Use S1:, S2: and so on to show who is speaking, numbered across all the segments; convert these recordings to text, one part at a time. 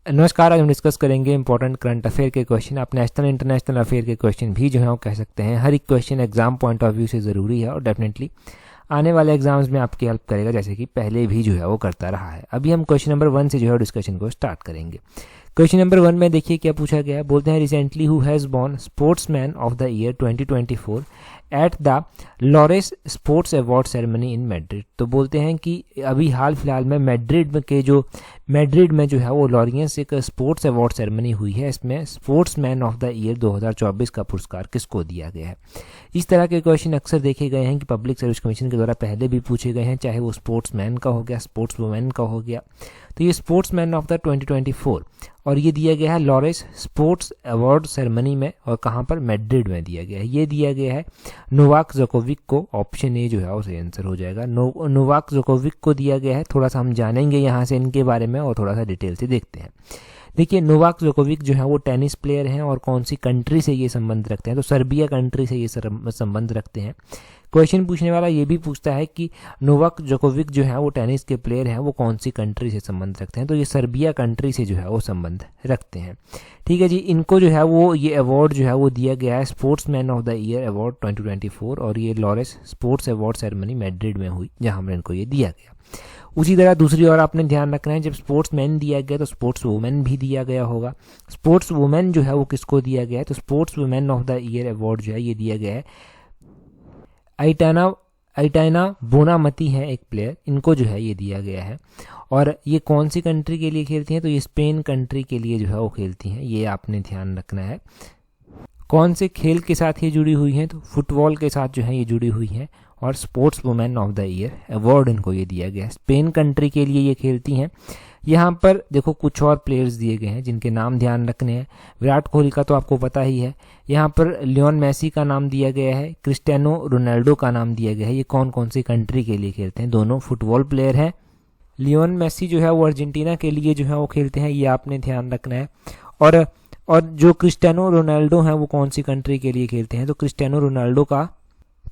S1: नमस्कार। आज हम डिस्कस करेंगे इंपॉर्टेंट करंट अफेयर के क्वेश्चन। आप नेशनल इंटरनेशनल अफेयर के क्वेश्चन भी जो है वो कह सकते हैं। हर एक question exam point of view से ज़रूरी है और डेफिनेटली आने वाले एग्जाम्स में आपकी हेल्प करेगा, जैसे कि पहले भी जो है वो करता रहा है। अभी हम क्वेश्चन नंबर 1 से जो है डिस्कशन को स्टार्ट करेंगे। क्वेश्चन नंबर 1 में देखिए क्या पूछा गया है। बोलते हैं recently who has won sportsman of the year 2024 at the Laureus sports award ceremony in Madrid. तो बोलते हैं कि अभी हाल फिलहाल में मैड्रिड में जो है वो लॉरियंस एक स्पोर्ट्स अवार्ड सेरेमनी हुई है। इसमें स्पोर्ट्समैन ऑफ द ईयर 2024 का पुरस्कार किसको दिया गया है। इस तरह के क्वेश्चन अक्सर देखे गए हैं कि पब्लिक सर्विस कमीशन के द्वारा पहले भी पूछे गए हैं, चाहे वो स्पोर्ट्समैन का हो गया, स्पोर्ट्स वुमेन का हो गया। तो ये स्पोर्ट्समैन ऑफ द 2024 और ये दिया गया है लॉरेस स्पोर्ट्स अवार्ड सेरेमनी में, और कहाँ पर, मैड्रिड में दिया गया है। ये दिया गया है नोवाक जोकोविक को। ऑप्शन ए जो है वो सही आंसर हो जाएगा। नोवाक जोकोविक को दिया गया है। थोड़ा सा हम जानेंगे यहाँ से इनके बारे में और थोड़ा सा डिटेल से देखते हैं। देखिए नोवाक जोकोविक जो है वो टेनिस प्लेयर हैं और कौन सी कंट्री से ये संबंध रखते हैं, तो सर्बिया कंट्री से ये संबंध रखते हैं। क्वेश्चन पूछने वाला ये भी पूछता है कि नोवाक जोकोविक जो है वो टेनिस के प्लेयर हैं, वो कौन सी कंट्री से संबंध रखते हैं, तो ये सर्बिया कंट्री से जो है वो संबंध रखते हैं। ठीक है जी। इनको जो है वो ये अवार्ड जो है वो दिया गया है sportsman of the year award 2024, और ये Laureus sports award ceremony Madrid में हुई, जहाँ पर इनको ये दिया गया। उसी तरह दूसरी ओर आपने ध्यान रखना है, जब स्पोर्ट्समैन दिया गया तो स्पोर्ट्स वुमेन भी दिया गया होगा। स्पोर्ट्स वुमेन जो है वो किसको दिया गया है, तो sports women of the year award जो है ये दिया गया है आइटाना बोनामती है एक प्लेयर, इनको जो है ये दिया गया है। और ये कौन सी कंट्री के लिए खेलती हैं, तो ये स्पेन कंट्री के लिए जो है वो खेलती हैं। ये आपने ध्यान रखना है। कौन से खेल के साथ ये जुड़ी हुई हैं, तो फुटबॉल के साथ जो है ये जुड़ी हुई हैं, और sports women of the year award इनको ये दिया गया है। स्पेन कंट्री के लिए ये खेलती हैं। यहाँ पर देखो कुछ और प्लेयर्स दिए गए हैं जिनके नाम ध्यान रखने हैं। विराट कोहली का तो आपको पता ही है। यहाँ पर लियोन मेसी का नाम दिया गया है, क्रिस्टियानो रोनाल्डो का नाम दिया गया है। ये कौन कौन सी कंट्री के लिए खेलते हैं, दोनों फुटबॉल प्लेयर हैं। लियोन मेसी जो है वो अर्जेंटीना के लिए जो है वो खेलते हैं, ये आपने ध्यान रखना है। और जो क्रिस्टियानो रोनाल्डो हैं वो कौन सी कंट्री के लिए खेलते हैं, तो क्रिस्टियानो रोनाल्डो का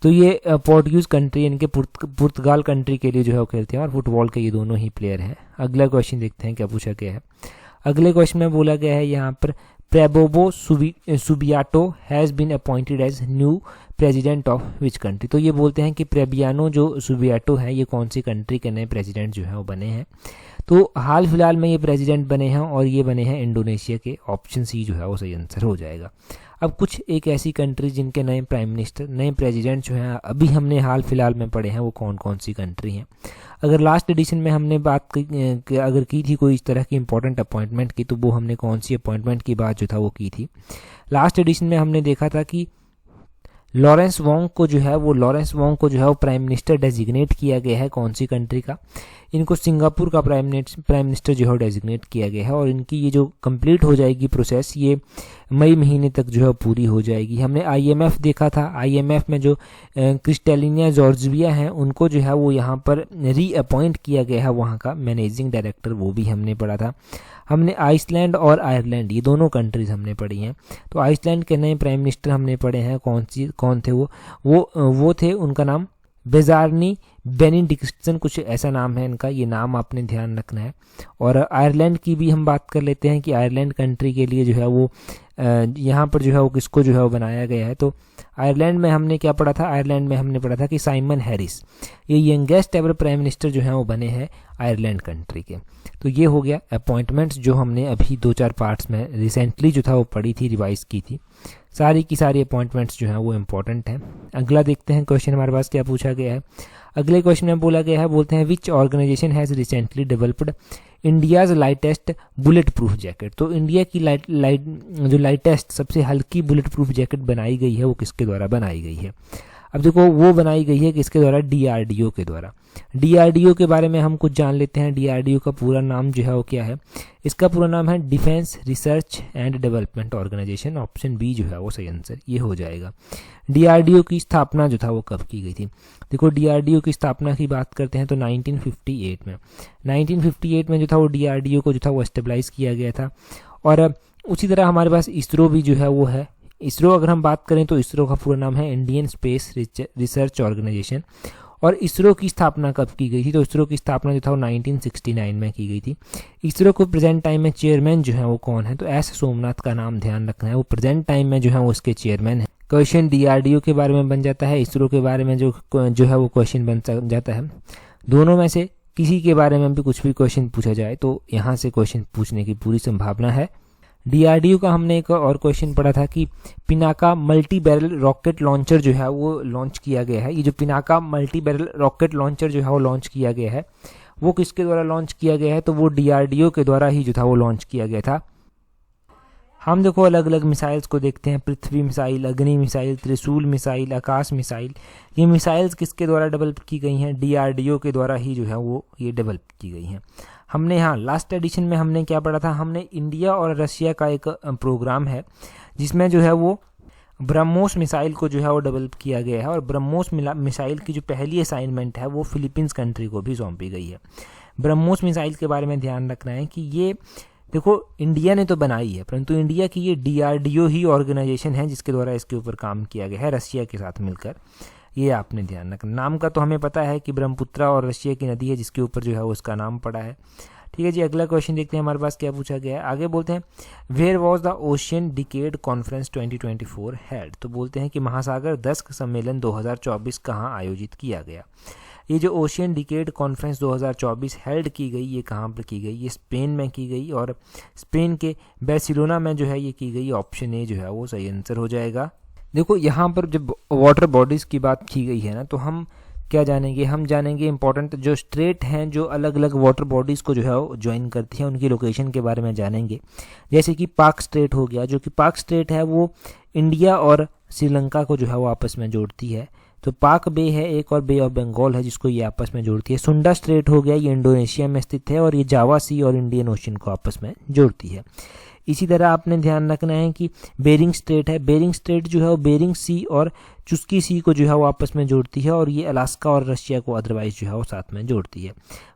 S1: तो ये पोर्टुगीज कंट्री, इनके पुर्तगाल कंट्री के लिए जो है वो खेलते हैं, और फुटबॉल के ये दोनों ही प्लेयर हैं। अगला क्वेश्चन देखते हैं क्या पूछा गया है। अगले क्वेश्चन में बोला गया है यहाँ पर Prabowo Subianto has been appointed as new president of which country. तो ये बोलते हैं कि प्रेबियानो जो सुबियाटो है ये कौन सी कंट्री के नए प्रेसिडेंट जो है वो बने हैं, तो हाल फिलहाल में ये प्रेसिडेंट बने हैं और ये बने हैं इंडोनेशिया के। ऑप्शन सी जो है वो सही आंसर हो जाएगा। अब कुछ एक ऐसी कंट्री जिनके नए प्राइम मिनिस्टर, नए प्रेसिडेंट जो हैं अभी हमने हाल फिलहाल में पढ़े हैं, वो कौन कौन सी कंट्री हैं। अगर लास्ट एडिशन में हमने बात अगर की थी कोई इस तरह की इंपॉर्टेंट अपॉइंटमेंट की, तो वो हमने कौन सी अपॉइंटमेंट की बात जो था वो की थी। लास्ट एडिशन में हमने देखा था कि लॉरेंस वोंग को जो है वो प्राइम मिनिस्टर डेजिग्नेट किया गया है। कौन सी कंट्री का, इनको सिंगापुर का प्राइम मिनिस्टर जो है डेजिग्नेट किया गया है, और इनकी ये जो कंप्लीट हो जाएगी प्रोसेस, ये मई महीने तक जो है पूरी हो जाएगी। हमने आईएमएफ देखा था। आईएमएफ में जो क्रिस्टेलिना जॉर्जिया हैं उनको जो है वो यहाँ पर रीअपॉइंट किया गया है, वहाँ का मैनेजिंग डायरेक्टर, वो भी हमने पढ़ा था। हमने आइसलैंड और आयरलैंड, ये दोनों कंट्रीज हमने पढ़ी हैं। तो आइसलैंड के नए प्राइम मिनिस्टर हमने पढ़े हैं, कौन थे वो थे, उनका नाम बेजारनी बेनिडिक्सन, कुछ ऐसा नाम है इनका, ये नाम आपने ध्यान रखना है। और आयरलैंड की भी हम बात कर लेते हैं कि आयरलैंड कंट्री के लिए जो है वो यहाँ पर जो है वो किसको जो है वो बनाया गया है, तो आयरलैंड में हमने क्या पढ़ा था, आयरलैंड में हमने पढ़ा था कि साइमन हैरिस, ये यंगेस्ट एवर प्राइम मिनिस्टर जो है वो बने हैं आयरलैंड कंट्री के। तो ये हो गया अपॉइंटमेंट्स जो हमने अभी 2-4 पार्ट्स में रिसेंटली जो था वो पढ़ी थी, रिवाइज की थी। सारी की सारी अपॉइंटमेंट्स जो हैं वो इंपॉर्टेंट हैं। अगला देखते हैं क्वेश्चन हमारे पास क्या पूछा गया है। अगले क्वेश्चन में बोला गया है, बोलते हैं which organisation has recently developed India's lightest bullet proof jacket. तो इंडिया की जो लाइटेस्ट सबसे हल्की बुलेट प्रूफ जैकेट बनाई गई है वो किसके द्वारा बनाई गई है। अब देखो वो बनाई गई है किसके द्वारा, डीआरडीओ के द्वारा। डीआरडीओ के बारे में हम कुछ जान लेते हैं। डीआरडीओ का पूरा नाम जो है वो क्या है, इसका पूरा नाम है defence research and development organisation. Option B जो है वो सही आंसर ये हो जाएगा। डीआरडीओ की स्थापना जो था वो कब की गई थी, देखो डीआरडीओ की स्थापना की बात करते हैं तो 1958 में। 1958 में जो था वो डीआरडीओ को जो था वो एस्टेब्लाइज किया गया था। और उसी तरह हमारे पास इसरो भी जो है वो है। इसरो अगर हम बात करें तो इसरो का पूरा नाम है इंडियन स्पेस रिसर्च ऑर्गेनाइजेशन। और इसरो की स्थापना कब की गई थी? तो इसरो की स्थापना जो था वो 1969 में की गई थी। इसरो को प्रेजेंट टाइम में चेयरमैन जो है वो कौन है? तो एस सोमनाथ का नाम ध्यान रखना है, वो प्रेजेंट टाइम में जो है वो उसके चेयरमैन है। क्वेश्चन डीआरडीओ के बारे में बन जाता है, इसरो के बारे में जो है वो क्वेश्चन बन जाता है। दोनों में से किसी के बारे में भी कुछ भी क्वेश्चन पूछा जाए तो यहाँ से क्वेश्चन पूछने की पूरी संभावना है। डीआरडीओ का हमने एक और क्वेश्चन पढ़ा था कि Pinaka multi barrel rocket launcher जो है वो लॉन्च किया गया है। ये जो Pinaka multi barrel rocket launcher जो है वो लॉन्च किया गया है, वो किसके द्वारा लॉन्च किया गया है? तो वो डीआरडीओ के द्वारा ही जो था वो लॉन्च किया गया था। हम देखो अलग अलग मिसाइल्स को देखते हैं, पृथ्वी मिसाइल, अग्नि मिसाइल, त्रिशूल मिसाइल, आकाश मिसाइल। ये मिसाइल्स किसके द्वारा डेवलप की गई हैं? डीआरडीओ के द्वारा ही जो है वो ये डेवलप की गई हैं। हमने यहाँ लास्ट एडिशन में हमने क्या पढ़ा था? हमने इंडिया और रशिया का एक प्रोग्राम है जिसमें जो है वो ब्रह्मोस मिसाइल को जो है वो डेवलप किया गया है, और ब्रह्मोस मिसाइल की जो पहली असाइनमेंट है वो फिलीपींस कंट्री को भी सौंपी गई है। ब्रह्मोस मिसाइल के बारे में ध्यान रखना है कि ये देखो इंडिया ने तो बनाई है, परंतु इंडिया की ये डीआरडीओ ही ऑर्गेनाइजेशन है जिसके द्वारा इसके ऊपर काम किया गया है रशिया के साथ मिलकर। ये आपने ध्यान रखना। नाम का तो हमें पता है कि ब्रह्मपुत्रा और रशिया की नदी है जिसके ऊपर जो है उसका नाम पड़ा है। ठीक है जी, अगला क्वेश्चन देखते हैं हमारे पास क्या पूछा गया है। आगे बोलते हैं where was the ocean decade conference 2024 held? तो बोलते हैं कि महासागर 10 सम्मेलन 2024 कहाँ आयोजित किया गया? ये जो ओशियन डिकेड कॉन्फ्रेंस 2024 हेल्ड की गई, ये कहाँ पर की गई? ये स्पेन में की गई, और स्पेन के बार्सिलोना में जो है ये की गई। ऑप्शन ए जो है वो सही आंसर हो जाएगा। देखो यहाँ पर जब वाटर बॉडीज़ की बात की गई है ना, तो हम क्या जानेंगे? हम जानेंगे इंपॉर्टेंट जो स्टेट हैं जो अलग अलग वाटर बॉडीज़ को जो है वो ज्वाइन करती हैं, उनकी लोकेशन के बारे में जानेंगे। जैसे कि पाक स्टेट हो गया, जो कि पाक स्टेट है वो इंडिया और श्रीलंका को जो है वो आपस में जोड़ती है। तो पाक बे है एक, और बे ऑफ बंगाल है जिसको ये आपस में जोड़ती है। सुंडा स्ट्रेट हो गया, ये इंडोनेशिया में स्थित है और ये जावा सी और इंडियन ओशन को आपस में जोड़ती है। इसी तरह आपने ध्यान रखना है कि बेरिंग स्ट्रेट है, बेरिंग स्ट्रेट जो है वो बेरिंग सी और चुस्की सी को जो है वो आपस में जोड़ती है, और ये अलास्का और रशिया को अदरवाइज जो है वो साथ में जोड़ती है।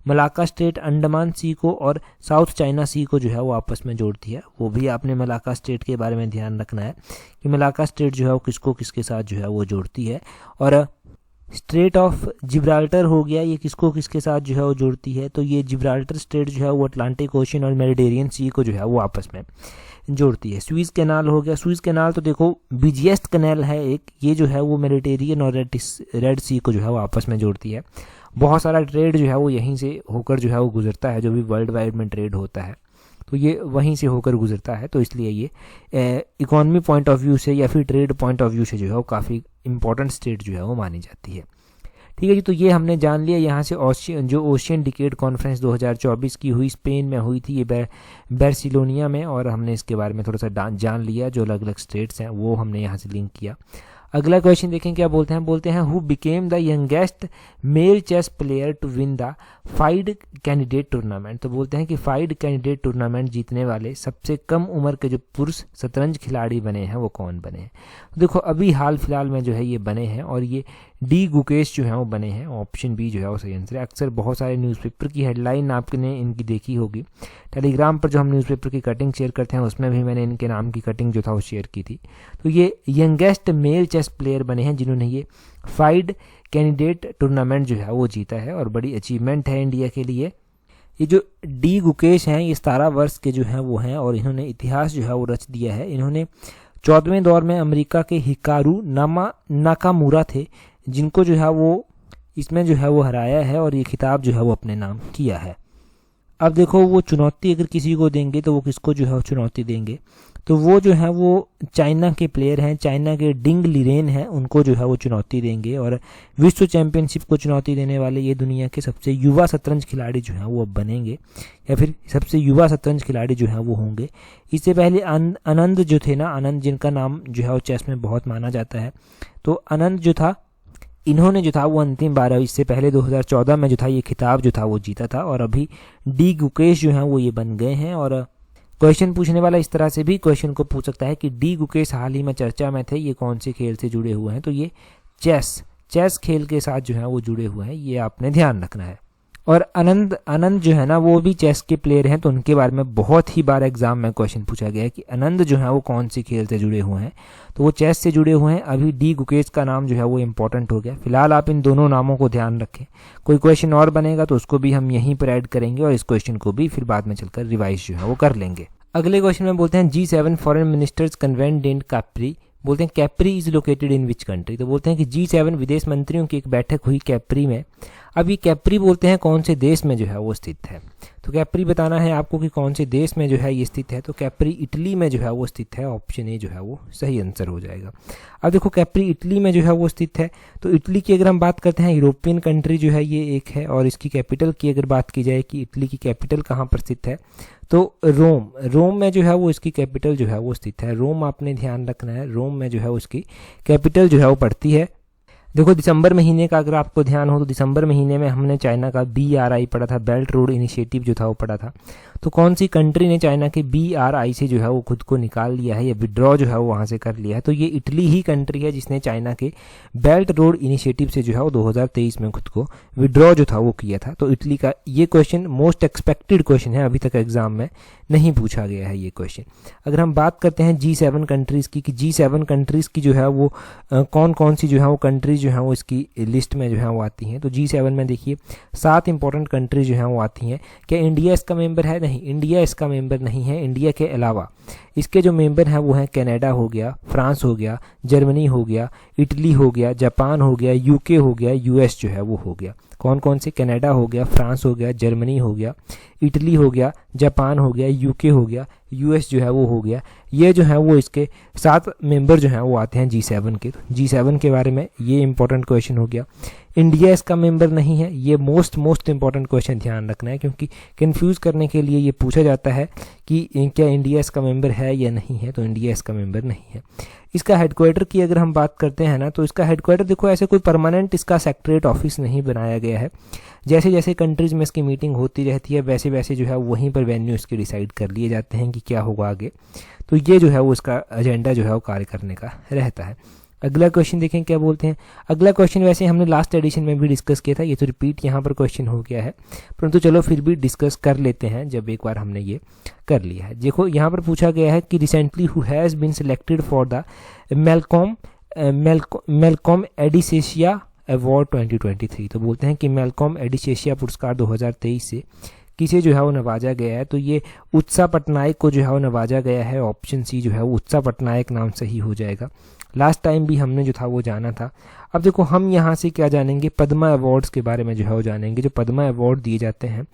S1: मलाक्का स्ट्रेट अंडमान सी को और साउथ चाइना सी को जो है वो आपस में जोड़ती है। वो भी आपने मलाक्का स्ट्रेट के बारे में ध्यान रखना है कि मलाक्का स्ट्रेट जो है वो किसको किसके साथ जो है वो जोड़ती है। और स्ट्रेट ऑफ जिब्राल्टर हो गया, ये किसको किसके साथ जो है वो जोड़ती है? तो ये जिब्राल्टर स्ट्रेट जो है वो अटलांटिक ओशन और मेडिटेरियन सी को जो है वो आपस में जोड़ती है। स्विस कैनाल हो गया, स्विस कैनाल तो देखो बिजिएस्ट कैनाल है एक, ये जो है वो मेडिटेरियन और रेड सी को जो है वो आपस में जोड़ती है। बहुत सारा ट्रेड जो है वो यहीं से होकर जो है वो गुजरता है, जो भी वर्ल्ड वाइड में ट्रेड होता है तो ये वहीं से होकर गुजरता है। तो इसलिए ये इकोनॉमी पॉइंट ऑफ व्यू से या फिर ट्रेड पॉइंट ऑफ व्यू से जो है वो काफ़ी इंपॉर्टेंट स्टेट जो है वो मानी जाती है। ठीक है जी, तो ये हमने जान लिया यहाँ से ओशियन डिकेड कॉन्फ्रेंस 2024 की हुई, स्पेन में हुई थी ये बार्सिलोनिया में, और हमने इसके बारे में थोड़ा सा जान लिया। जो अलग अलग स्टेट्स हैं वो हमने यहाँ से लिंक किया। अगला क्वेश्चन देखें क्या बोलते हैं who became the youngest male chess player to win the FIDE candidate tournament? तो बोलते हैं कि फाइड कैंडिडेट टूर्नामेंट जीतने वाले सबसे कम उम्र के जो पुरुष शतरंज खिलाड़ी बने हैं वो कौन बने हैं? तो देखो अभी हाल फिलहाल में जो है ये बने हैं, और ये डी गुकेश जो है वो बने हैं। ऑप्शन बी जो है वो सही आंसर है। अक्सर बहुत सारे न्यूज़पेपर की हेडलाइन आपने इनकी देखी होगी, टेलीग्राम पर जो हम न्यूज़पेपर की कटिंग शेयर करते हैं उसमें भी मैंने इनके नाम की कटिंग जो था वो शेयर की थी। तो ये यंगेस्ट मेल चेस प्लेयर बने हैं जिन्होंने ये फाइड कैंडिडेट टूर्नामेंट जो है वो जीता है, और बड़ी अचीवमेंट है इंडिया के लिए। ये जो डी गुकेश हैं ये 17 वर्ष के जो हैं वो हैं, और इन्होंने इतिहास जो है वो रच दिया है। इन्होंने 14वें दौर में अमेरिका के हिकारू नाकामुरा थे जिनको जो है वो इसमें जो है वो हराया है, और ये खिताब जो है वो अपने नाम किया है। अब देखो वो चुनौती अगर किसी को देंगे तो वो किसको जो है वो चुनौती देंगे? तो वो जो है वो चाइना के प्लेयर हैं, चाइना के डिंग लिरेन हैं, उनको जो है वो चुनौती देंगे। और विश्व चैंपियनशिप को चुनौती देने वाले ये दुनिया के सबसे युवा शतरंज खिलाड़ी जो हैं वो अब बनेंगे, या फिर सबसे युवा शतरंज खिलाड़ी जो हैं वो होंगे। इससे पहले आनंद जो थे ना, आनंद जिनका नाम जो है वो चेस में बहुत माना जाता है, तो आनंद जो था इन्होंने जो था वो अंतिम बार, इससे पहले 2014 में जो था ये खिताब जो था वो जीता था, और अभी डी गुकेश जो हैं वो ये बन गए हैं। और क्वेश्चन पूछने वाला इस तरह से भी क्वेश्चन को पूछ सकता है कि डी गुकेश हाल ही में चर्चा में थे, ये कौन से खेल से जुड़े हुए हैं? तो ये चेस खेल के साथ जो है वो जुड़े हुए हैं, ये आपने ध्यान रखना है। और आनंद जो है ना वो भी चेस के प्लेयर हैं, तो उनके बारे में बहुत ही बार एग्जाम में क्वेश्चन पूछा गया है कि आनंद जो है वो कौन सी खेल से जुड़े हुए हैं, तो वो चेस से जुड़े हुए हैं। अभी डी गुकेश का नाम जो है वो इंपॉर्टेंट हो गया। फिलहाल आप इन दोनों नामों को ध्यान रखें, कोई क्वेश्चन और बनेगा तो उसको भी हम यहीं पर ऐड करेंगे और इस क्वेश्चन को भी फिर बाद में चलकर रिवाइज जो है वो कर लेंगे। अगले क्वेश्चन में बोलते हैं G7 फॉरेन मिनिस्टर्स कन्वेंट इन कैप्री, बोलते हैं Capri is located in which country, तो बोलते हैं कि G7 विदेश मंत्रियों की एक बैठक हुई कैप्री में। अब ये कैप्री बोलते हैं कौन से देश में जो है वो स्थित है, तो कैप्री बताना है आपको कि कौन से देश में जो है ये स्थित है, तो कैप्री इटली में जो है वो स्थित है। ऑप्शन ए जो है वो सही आंसर हो जाएगा। अब देखो कैप्री इटली में जो है वो स्थित है, तो इटली की अगर हम बात करते हैं यूरोपियन कंट्री जो है ये एक है, और इसकी कैपिटल की अगर बात की जाए कि इटली की कैपिटल कहाँ पर स्थित है, तो रोम में जो है वो इसकी कैपिटल जो है वो स्थित है। रोम आपने ध्यान रखना है, रोम में जो है उसकी कैपिटल जो है वो पड़ती है। देखो दिसंबर महीने का अगर आपको ध्यान हो तो दिसंबर महीने में हमने चाइना का BRI पढ़ा था, बेल्ट रोड इनिशिएटिव जो था वो पढ़ा था। तो कौन सी कंट्री ने चाइना के BRI से जो है वो खुद को निकाल लिया है या विड्रॉ जो है वो वहाँ से कर लिया है, तो ये इटली ही कंट्री है जिसने चाइना के बेल्ट रोड इनिशिएटिव से जो है वो 2023 में खुद को विड्रॉ जो था वो किया था। तो इटली का ये क्वेश्चन मोस्ट एक्सपेक्टेड क्वेश्चन है, अभी तक एग्जाम में नहीं पूछा गया है ये क्वेश्चन। अगर हम बात करते हैं G7 कंट्रीज़ की कि G7 कंट्रीज़ की जो है वो कौन कौन सी जो है वो कंट्रीज जो है वो इसकी लिस्ट में जो है वो आती हैं, तो G7 में देखिए 7 इंपॉर्टेंट कंट्रीज जो हैं वो आती हैं। क्या इंडिया इसका मेंबर है? नहीं, इंडिया इसका मेंबर नहीं है। इंडिया के अलावा इसके जो मेंबर हैं वो हैं कनाडा हो गया, फ्रांस हो गया, जर्मनी हो गया, इटली हो गया, जापान हो गया, UK हो गया, US जो है वो हो गया। कौन कौन से? कनाडा हो गया, फ्रांस हो गया, जर्मनी हो गया, इटली हो गया, जापान हो गया, UK हो गया, US जो है वो हो गया। ये जो है वो इसके 7 मेंबर जो हैं वो आते हैं G7 के। तो G7 के बारे में ये इंपॉर्टेंट क्वेश्चन हो गया। इंडिया इसका मेंबर नहीं है, ये मोस्ट इंपॉर्टेंट क्वेश्चन ध्यान रखना है, क्योंकि कंफ्यूज करने के लिए ये पूछा जाता है कि क्या इंडिया इसका मेंबर है या नहीं है, तो इंडिया इसका मेंबर नहीं है। इसका हेडक्वार्टर की अगर हम बात करते हैं ना, तो इसका हेडक्वार्टर देखो ऐसे कोई परमानेंट इसका सेक्रेटरीट ऑफिस नहीं बनाया गया है। जैसे जैसे कंट्रीज़ में इसकी मीटिंग होती रहती है वैसे वैसे जो है वहीं पर वेन्यू इसके डिसाइड कर लिए जाते हैं कि क्या होगा आगे। तो ये जो है वो इसका एजेंडा जो है वो कार्य करने का रहता है। अगला क्वेश्चन देखें क्या बोलते हैं। अगला क्वेश्चन वैसे हमने लास्ट एडिशन में भी डिस्कस किया था, ये तो रिपीट यहाँ पर क्वेश्चन हो गया है, परंतु चलो फिर भी डिस्कस कर लेते हैं जब एक बार हमने ये कर लिया है। देखो यहाँ पर पूछा गया है कि recently who has been selected for the Malcolm Adiseshiah award 2023, तो बोलते हैं कि मैलकॉम एडिसेशिया पुरस्कार 2023 से किसे जो है वो नवाजा गया है, तो ये उत्सा पटनायक को जो है वो नवाजा गया है। ऑप्शन सी जो है वो उत्सा पटनायक नाम सही हो जाएगा। लास्ट टाइम भी हमने जो था वो जाना था। अब देखो हम यहाँ से क्या जानेंगे, पद्मा अवार्ड्स के बारे में जो है वो जानेंगे। जो पद्मा अवार्ड दिए जाते हैं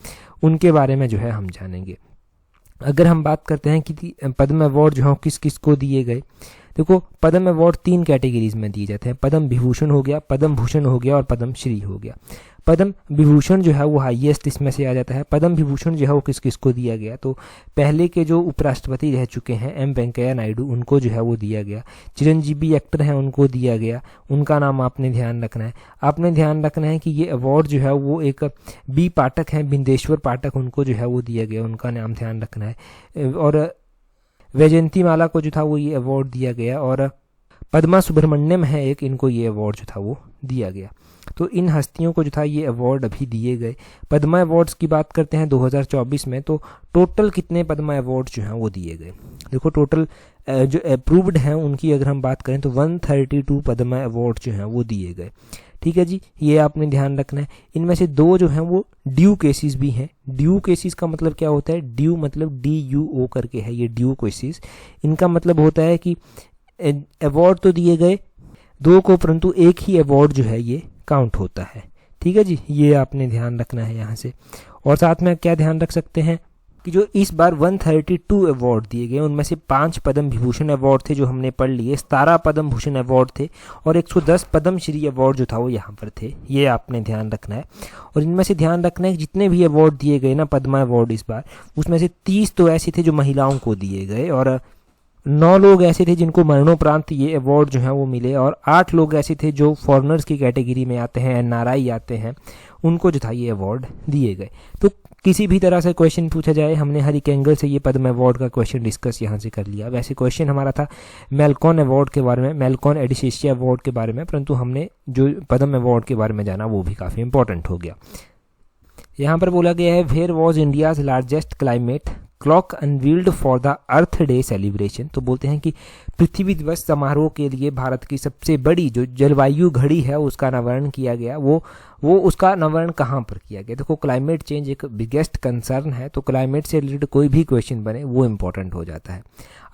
S1: उनके बारे में जो है हम जानेंगे। अगर हम बात करते हैं कि पद्म अवार्ड जो है किस किस को दिए गए, देखो पद्म अवार्ड 3 कैटेगरीज में दिए जाते हैं। पद्म विभूषण हो गया, पद्म भूषण हो गया और पद्म श्री हो गया। पद्म विभूषण जो है वो हाईएस्ट इसमें से आ जाता है। पद्म विभूषण जो है वो किस किस को दिया गया, तो पहले के जो उपराष्ट्रपति रह चुके हैं M वेंकैया नायडू, उनको जो है वो दिया गया। चिरंजीवी एक्टर हैं उनको दिया गया, उनका नाम आपने ध्यान रखना है। आपने ध्यान रखना है कि ये अवार्ड जो है वो एक B पाठक हैं, बिंदेश्वर पाठक, उनको जो है वो दिया गया, उनका नाम ध्यान रखना है। और वैजयंती माला को जो था वो ये अवार्ड दिया गया, और पद्मा सुब्रमण्यम है एक, इनको ये अवार्ड जो था वो दिया गया। तो इन हस्तियों को जो था ये अवार्ड अभी दिए गए। पद्मा अवार्ड्स की बात करते हैं 2024 में, तो टोटल कितने पद्मा अवार्ड जो हैं वो दिए गए। देखो टोटल जो अप्रूव्ड हैं उनकी अगर हम बात करें तो 132 पद्मा अवार्ड जो हैं वो दिए गए। ठीक है जी, ये आपने ध्यान रखना है। इनमें से 2 जो हैं वो ड्यू केसेस भी हैं। ड्यू केसेस का मतलब क्या होता है, ड्यू मतलब DUO करके है ये ड्यू केसेस। इनका मतलब होता है कि अवार्ड तो दिए गए 2 को, परंतु एक ही अवार्ड जो है ये काउंट होता है। ठीक है जी, ये आपने ध्यान रखना है यहाँ से। और साथ में क्या ध्यान रख सकते हैं कि जो इस बार 132 अवार्ड दिए गए उनमें से 5 पद्म विभूषण अवार्ड थे जो हमने पढ़ लिए, 17 पद्म भूषण अवार्ड थे और 110 पद्म श्री अवार्ड जो था वो यहाँ पर थे। ये आपने ध्यान रखना है। और इनमें से ध्यान रखना है कि जितने भी अवार्ड दिए गए ना पद्मा अवार्ड इस बार, उसमें से 30 तो ऐसे थे जो महिलाओं को दिए गए, और 9 लोग ऐसे थे जिनको मरणोपरांत ये अवार्ड जो है वो मिले, और 8 लोग ऐसे थे जो फॉरेनर्स की कैटेगरी में आते हैं, NRI आते हैं, उनको जो था ये अवार्ड दिए गए। तो किसी भी तरह से क्वेश्चन पूछा जाए, हमने हर एक एंगल से ये पद्म अवार्ड का क्वेश्चन डिस्कस यहाँ से कर लिया। वैसे क्वेश्चन हमारा था मैलकॉन अवार्ड के बारे में, मैलकॉन एडिसेशिया अवार्ड के बारे में, परंतु हमने जो पद्म अवार्ड के बारे में जाना वो भी काफ़ी इंपॉर्टेंट हो गया। यहाँ पर बोला गया है where was India's largest climate clock unveiled for the Earth Day celebration. तो बोलते हैं कि पृथ्वी दिवस समारोह के लिए भारत की सबसे बड़ी जो जलवायु घड़ी है उसका अनावरण किया गया, वो उसका अनावरण कहाँ पर किया गया। देखो क्लाइमेट चेंज एक बिगेस्ट कंसर्न है, तो क्लाइमेट से रिलेटेड कोई भी क्वेश्चन बने वो इंपॉर्टेंट हो जाता है।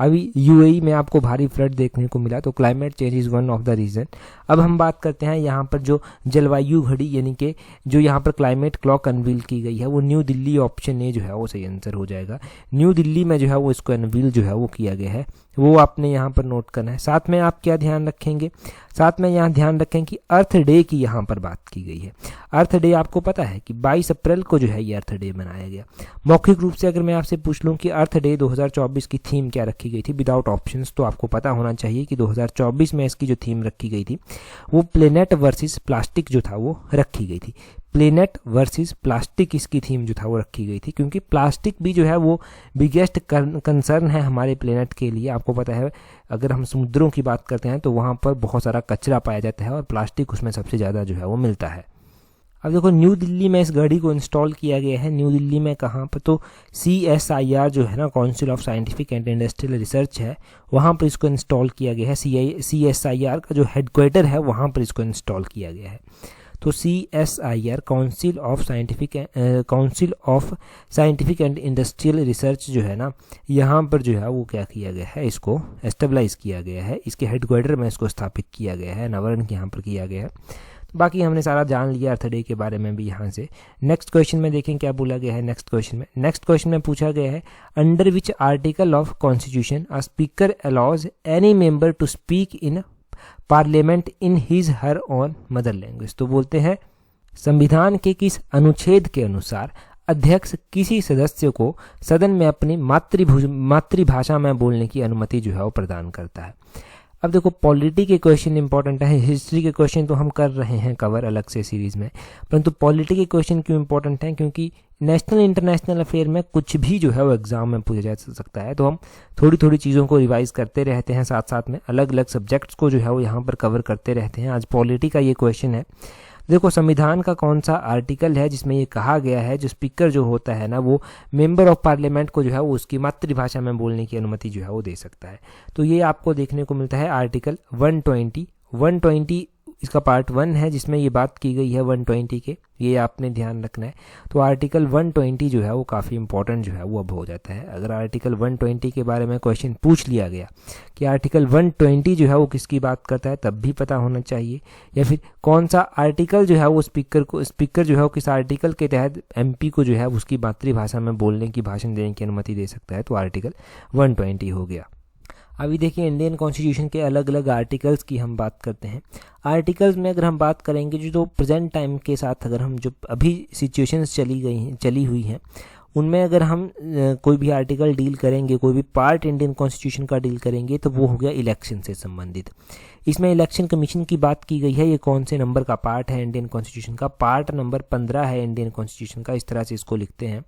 S1: अभी यूएई में आपको भारी फ्लड देखने को मिला, तो climate change is one of the reason. अब हम बात करते हैं यहाँ पर जो जलवायु घड़ी यानी कि जो यहाँ पर क्लाइमेट क्लॉक अनवील की गई है वो न्यू दिल्ली, ऑप्शन ए जो है वो सही आंसर हो जाएगा। न्यू दिल्ली में जो है वो इसको अनवील जो है वो किया गया है, वो आपने यहाँ पर नोट करना है। साथ में आप क्या ध्यान रखेंगे, साथ में यहाँ ध्यान रखें कि अर्थ डे की यहाँ पर बात की गई है। अर्थ डे आपको पता है कि 22 अप्रैल को जो है ये अर्थ डे मनाया गया। मौखिक रूप से अगर मैं आपसे पूछ लूँ कि अर्थ डे 2024 की थीम क्या रखी गई थी विदाउट ऑप्शंस, तो आपको पता होना चाहिए कि 2024 में इसकी जो थीम रखी गई थी वो प्लेनेट वर्सेस प्लास्टिक जो था वो रखी गई थी। प्लेनेट वर्सेस प्लास्टिक इसकी थीम जो था वो रखी गई थी, क्योंकि प्लास्टिक भी जो है वो बिगेस्ट कंसर्न है हमारे प्लेनेट के लिए। आपको पता है अगर हम समुद्रों की बात करते हैं तो वहाँ पर बहुत सारा कचरा पाया जाता है और प्लास्टिक उसमें सबसे ज़्यादा जो है वो मिलता है। अब देखो न्यू दिल्ली में इस घड़ी को इंस्टॉल किया गया है। न्यू दिल्ली में कहाँ पर, तो CSIR जो है ना, council of scientific and industrial research है, वहाँ पर इसको इंस्टॉल किया गया है। CSIR का जो हेडक्वार्टर है वहाँ पर इसको इंस्टॉल किया गया है। तो CSIR council of scientific and industrial research जो है ना, यहाँ पर जो है वो क्या किया गया है, इसको एस्टेब्लाइज किया गया है, इसके हेडक्वार्टर में इसको स्थापित किया गया है, अनावरण यहाँ पर किया गया है। बाकी हमने सारा जान लिया अर्थ डे के बारे में भी यहाँ से। नेक्स्ट क्वेश्चन में देखें क्या बोला गया है। नेक्स्ट क्वेश्चन में पूछा गया है under which article of constitution a speaker allows any member to speak in parliament in his her own mother language. तो बोलते हैं संविधान के किस अनुच्छेद के अनुसार अध्यक्ष किसी सदस्य को सदन में अपनी मातृभाषा में बोलने की अनुमति जो है वो प्रदान करता है। अब देखो पॉलिटी के क्वेश्चन इंपॉर्टेंट है, हिस्ट्री के क्वेश्चन तो हम कर रहे हैं कवर अलग से सीरीज में, परंतु पॉलिटी के क्वेश्चन क्यों इंपॉर्टेंट हैं, क्योंकि नेशनल इंटरनेशनल अफेयर में कुछ भी जो है वो एग्जाम में पूछा जा सकता है। तो हम थोड़ी थोड़ी चीज़ों को रिवाइज करते रहते हैं, साथ साथ में अलग अलग सब्जेक्ट्स को जो है वो यहाँ पर कवर करते रहते हैं। आज पॉलिटी का ये क्वेश्चन है। देखो संविधान का कौन सा आर्टिकल है जिसमें ये कहा गया है जो स्पीकर जो होता है ना वो मेंबर ऑफ पार्लियामेंट को जो है वो उसकी मातृभाषा में बोलने की अनुमति जो है वो दे सकता है। तो ये आपको देखने को मिलता है आर्टिकल 120 इसका पार्ट 1 है जिसमें ये बात की गई है 120 के, ये आपने ध्यान रखना है। तो आर्टिकल 120 जो है वो काफ़ी इंपॉर्टेंट जो है वो अब हो जाता है। अगर आर्टिकल 120 के बारे में क्वेश्चन पूछ लिया गया कि आर्टिकल 120 जो है वो किसकी बात करता है, तब भी पता होना चाहिए। या फिर कौन सा आर्टिकल जो है वो स्पीकर जो है वो किस आर्टिकल के तहत MP को जो है उसकी मातृभाषा में बोलने की, भाषण देने की अनुमति दे सकता है, तो आर्टिकल 120 हो गया। अभी देखिए इंडियन कॉन्स्टिट्यूशन के अलग अलग आर्टिकल्स की हम बात करते हैं। आर्टिकल्स में अगर हम बात करेंगे जो प्रेजेंट टाइम के साथ अगर हम जो अभी सिचुएशंस चली हुई हैं उनमें अगर हम कोई भी आर्टिकल डील करेंगे, कोई भी पार्ट इंडियन कॉन्स्टिट्यूशन का डील करेंगे तो वो हो गया इलेक्शन से संबंधित। इसमें इलेक्शन कमीशन की बात की गई है। ये कौन से नंबर का पार्ट है इंडियन कॉन्स्टिट्यूशन का, पार्ट नंबर 15 है इंडियन कॉन्स्टिट्यूशन का, इस तरह से इसको लिखते हैं।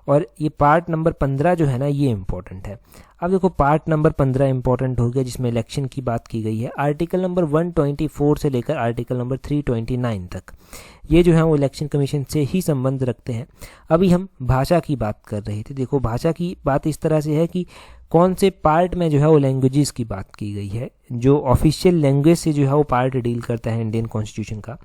S1: और ये पार्ट नंबर 15 जो है ना ये इंपॉर्टेंट है। अब देखो पार्ट नंबर 15 इंपॉर्टेंट हो गया जिसमें इलेक्शन की बात की गई है। आर्टिकल नंबर 124 से लेकर आर्टिकल नंबर 329 तक ये जो है वो इलेक्शन कमीशन से ही संबंध रखते हैं। अभी हम भाषा की बात कर रहे थे। देखो भाषा की बात इस तरह से है कि कौन से पार्ट में जो है वो लैंग्वेजेस की बात की गई है, जो ऑफिशियल लैंग्वेज से जो है वो पार्ट डील करता है इंडियन कॉन्स्टिट्यूशन का,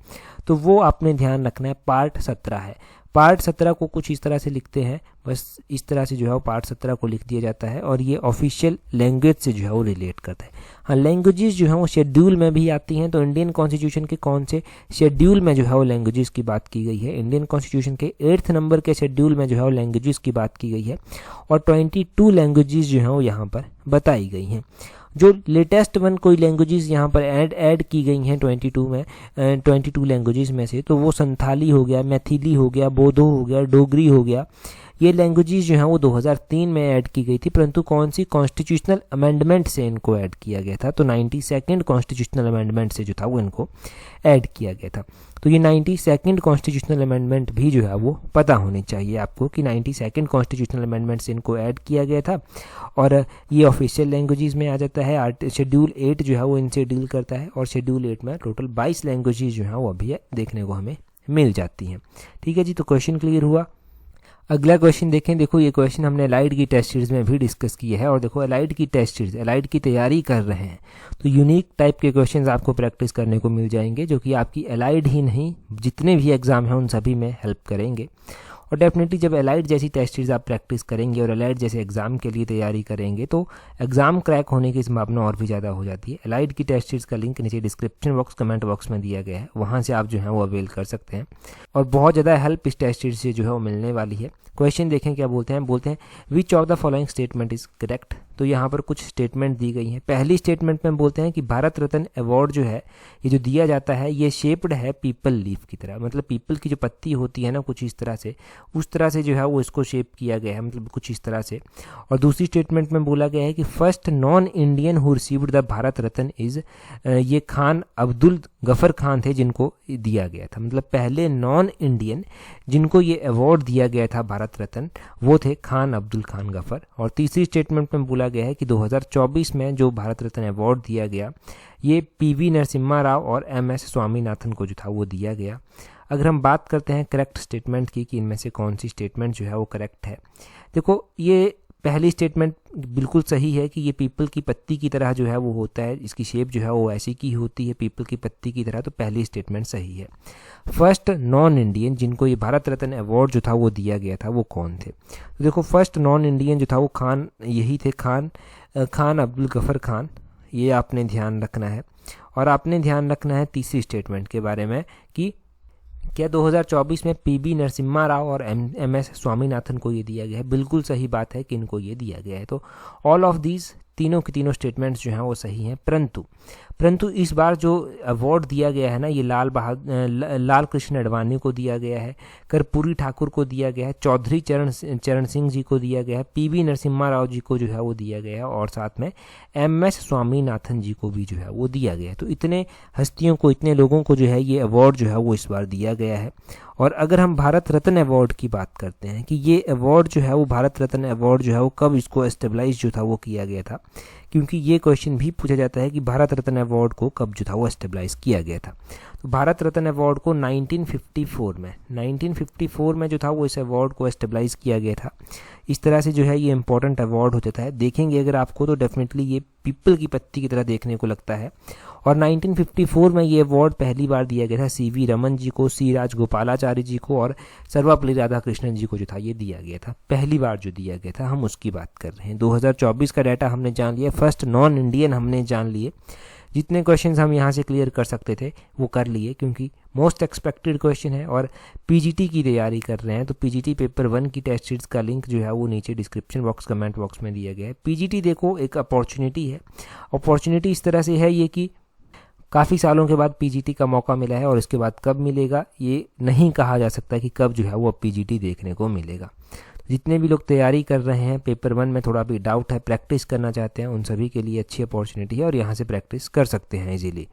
S1: तो वो आपने ध्यान रखना है पार्ट 17 है। पार्ट 17 को कुछ इस तरह से लिखते हैं, बस इस तरह से जो है वो पार्ट 17 को लिख दिया जाता है और ये ऑफिशियल लैंग्वेज से जो है वो रिलेट करता है। हाँ लैंग्वेजेस जो है वो शेड्यूल में भी आती हैं, तो इंडियन कॉन्स्टिट्यूशन के कौन से शेड्यूल में जो है वो लैंग्वेजेस की बात की गई है। इंडियन कॉन्स्टिट्यूशन के 8th नंबर के शेड्यूल में जो है वो लैंग्वेजेस की बात की गई है और 22 लैंग्वेजेस जो है वो यहाँ पर बताई गई हैं। जो लेटेस्ट वन कोई लैंग्वेजेस यहाँ पर ऐड की गई हैं 22 लैंग्वेजेस में से, तो वो संथाली हो गया, मैथिली हो गया, बोडो हो गया, डोगरी हो गया। ये लैंग्वेजेस जो हैं वो 2003 में ऐड की गई थी, परंतु कौन सी कॉन्स्टिट्यूशनल अमेंडमेंट से इनको ऐड किया गया था, तो 92nd कॉन्स्टिट्यूशनल अमेंडमेंट से जो था वो इनको ऐड किया गया था। तो ये 92nd कॉन्स्टिट्यूशनल अमेंडमेंट भी जो है वो पता होनी चाहिए आपको कि 92nd कॉन्स्टिट्यूशनल अमेंडमेंट से इनको ऐड किया गया था और ये ऑफिशियल लैंग्वेजेस में आ जाता है। शेड्यूल 8 जो है वो इनसे डील करता है और शेड्यूल 8 में टोटल 22 लैंग्वेजेस जो है वो अभी देखने को हमें मिल जाती हैं। ठीक है जी, तो क्वेश्चन क्लियर हुआ। अगला क्वेश्चन देखें। देखो ये क्वेश्चन हमने एलाइड की टेस्ट सीरीज में भी डिस्कस किया है, और देखो एलाइड की टेस्ट सीरीज, एलाइड की तैयारी कर रहे हैं तो यूनिक टाइप के क्वेश्चंस आपको प्रैक्टिस करने को मिल जाएंगे, जो कि आपकी एलाइड ही नहीं जितने भी एग्जाम हैं उन सभी में हेल्प करेंगे। और डेफिनेटली जब एलाइड जैसी टेस्ट सीरीज आप प्रैक्टिस करेंगे और एलाइड जैसे एग्जाम के लिए तैयारी करेंगे तो एग्जाम क्रैक होने की संभावना और भी ज़्यादा हो जाती है। एलाइड की टेस्ट सीरीज का लिंक नीचे डिस्क्रिप्शन बॉक्स, कमेंट बॉक्स में दिया गया है, वहाँ से आप जो है वो अवेल कर सकते हैं, और बहुत ज़्यादा हेल्प इस टेस्ट सीरीज से जो है वो मिलने वाली है। क्वेश्चन देखें क्या बोलते हैं which of the following statement is correct. तो यहाँ पर कुछ स्टेटमेंट दी गई हैं। पहली स्टेटमेंट में बोलते हैं कि भारत रत्न अवार्ड जो है ये जो दिया जाता है ये शेप्ड है पीपल लीफ की तरह, मतलब पीपल की जो पत्ती होती है ना कुछ इस तरह से, उस तरह से जो है वो इसको शेप किया गया है, मतलब कुछ इस तरह से। और दूसरी स्टेटमेंट में बोला गया है कि first non Indian who received the Bharat Ratna is, ये खान अब्दुल गफर खान थे जिनको दिया गया था, मतलब पहले नॉन इंडियन जिनको ये अवार्ड दिया गया था भारत रत्न वो थे खान अब्दुल खान गफर। और तीसरी स्टेटमेंट में बोला गया है कि 2024 में जो भारत रत्न अवार्ड दिया गया ये पीवी नरसिम्हा राव और MS स्वामीनाथन को जो था वो दिया गया। अगर हम बात करते हैं करेक्ट स्टेटमेंट की कि इनमें से कौन सी स्टेटमेंट जो है वो करेक्ट है, देखो ये पहली स्टेटमेंट बिल्कुल सही है कि ये पीपल की पत्ती की तरह जो है वो होता है, इसकी शेप जो है वो ऐसी की होती है पीपल की पत्ती की तरह, तो पहली स्टेटमेंट सही है। फर्स्ट नॉन इंडियन जिनको ये भारत रत्न अवार्ड जो था वो दिया गया था वो कौन थे, तो देखो फर्स्ट नॉन इंडियन जो था वो खान यही थे, खान अब्दुल गफर खान, ये आपने ध्यान रखना है। और आपने ध्यान रखना है तीसरी स्टेटमेंट के बारे में कि क्या 2024 में पीबी नरसिम्हा राव और MS स्वामीनाथन को ये दिया गया है। बिल्कुल सही बात है कि इनको ये दिया गया है। तो ऑल ऑफ दीज तीनों की तीनों स्टेटमेंट्स जो हैं वो सही हैं, परंतु इस बार जो अवार्ड दिया गया है ना ये लाल कृष्ण अडवाणी को दिया गया है, कर्पूरी ठाकुर को दिया गया है, चौधरी चरण सिंह जी को दिया गया है, पीवी नरसिम्हा राव जी को जो है वो दिया गया है, और साथ में MS स्वामीनाथन जी को भी जो है वो दिया गया है। तो इतने हस्तियों को, इतने लोगों को जो है ये अवार्ड जो है वो इस बार दिया गया है। और अगर हम भारत रत्न अवार्ड की बात करते हैं कि ये अवार्ड जो है वो भारत रत्न अवार्ड जो है वो कब इसको एस्टेब्लाइज जो था वो किया गया था, क्योंकि ये क्वेश्चन भी पूछा जाता है कि भारत रत्न अवार्ड को कब जो था वो एस्टेब्लाइज किया गया था। तो भारत रत्न अवार्ड को 1954 में जो था वो इस अवार्ड को एस्टेब्लाइज किया गया था। इस तरह से जो है ये इंपॉर्टेंट अवार्ड हो जाता है। देखेंगे अगर आपको तो डेफिनेटली ये पीपल की पत्ती की तरह देखने को लगता है। और 1954 में ये अवार्ड पहली बार दिया गया था CV रमन जी को, C राजगोपालाचारी जी को और सर्वपल्ली राधाकृष्णन जी को जो था ये दिया गया था। पहली बार जो दिया गया था हम उसकी बात कर रहे हैं। 2024 का डाटा हमने जान लिया, फर्स्ट नॉन इंडियन हमने जान लिए, जितने क्वेश्चंस हम यहाँ से क्लियर कर सकते थे वो कर लिए, क्योंकि मोस्ट एक्सपेक्टेड क्वेश्चन है। और PGT की तैयारी कर रहे हैं तो PGT पेपर 1 की टेस्ट सीरीज का लिंक जो है वो नीचे डिस्क्रिप्शन बॉक्स, कमेंट बॉक्स में दिया गया है। PGT देखो एक अपॉर्चुनिटी है, अपॉर्चुनिटी इस तरह से है ये कि काफ़ी सालों के बाद PGT का मौका मिला है, और इसके बाद कब मिलेगा ये नहीं कहा जा सकता कि कब जो है वो PGT देखने को मिलेगा। जितने भी लोग तैयारी कर रहे हैं पेपर 1 में थोड़ा भी डाउट है, प्रैक्टिस करना चाहते हैं, उन सभी के लिए अच्छी अपॉर्चुनिटी है और यहाँ से प्रैक्टिस कर सकते हैं इजीली।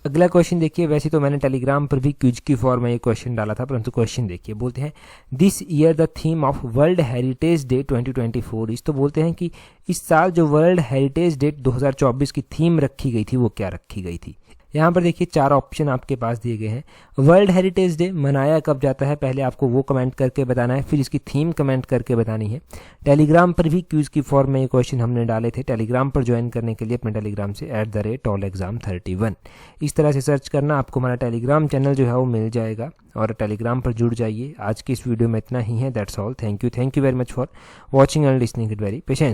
S1: अगला क्वेश्चन देखिए। वैसे तो मैंने टेलीग्राम पर भी क्विज की फॉर्म में ये क्वेश्चन डाला था, परंतु क्वेश्चन देखिए। बोलते हैं this year the theme of world heritage day 2024 इस, तो बोलते हैं कि इस साल जो वर्ल्ड हेरिटेज डे 2024 की थीम रखी गई थी वो क्या रखी गई थी। यहाँ पर देखिए 4 ऑप्शन आपके पास दिए गए हैं। वर्ल्ड हेरिटेज डे मनाया कब जाता है, पहले आपको वो कमेंट करके बताना है, फिर इसकी थीम कमेंट करके बतानी है। टेलीग्राम पर भी क्यूज की फॉर्म में ये क्वेश्चन हमने डाले थे। टेलीग्राम पर ज्वाइन करने के लिए अपने टेलीग्राम से @allexam31 इस तरह से सर्च करना, आपको हमारा टेलीग्राम चैनल जो है वो मिल जाएगा और टेलीग्राम पर जुड़ जाइए। आज की इस वीडियो में इतना ही है। That's all. Thank you very much for watching and listening it very patience.